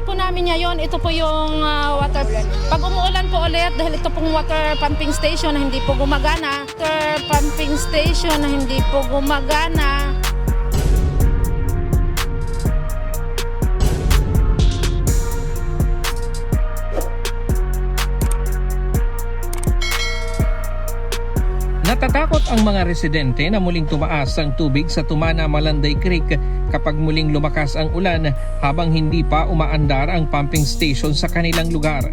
po namin ngayon, ito po yung water. Pag umuulan po ulit, dahil ito pong water pumping station na hindi po gumagana. Water pumping station na hindi po gumagana. Natatakot ang mga residente na muling tumaas ang tubig sa Tumana Malanday Creek kapag muling lumakas ang ulan habang hindi pa umaandar ang pumping station sa kanilang lugar.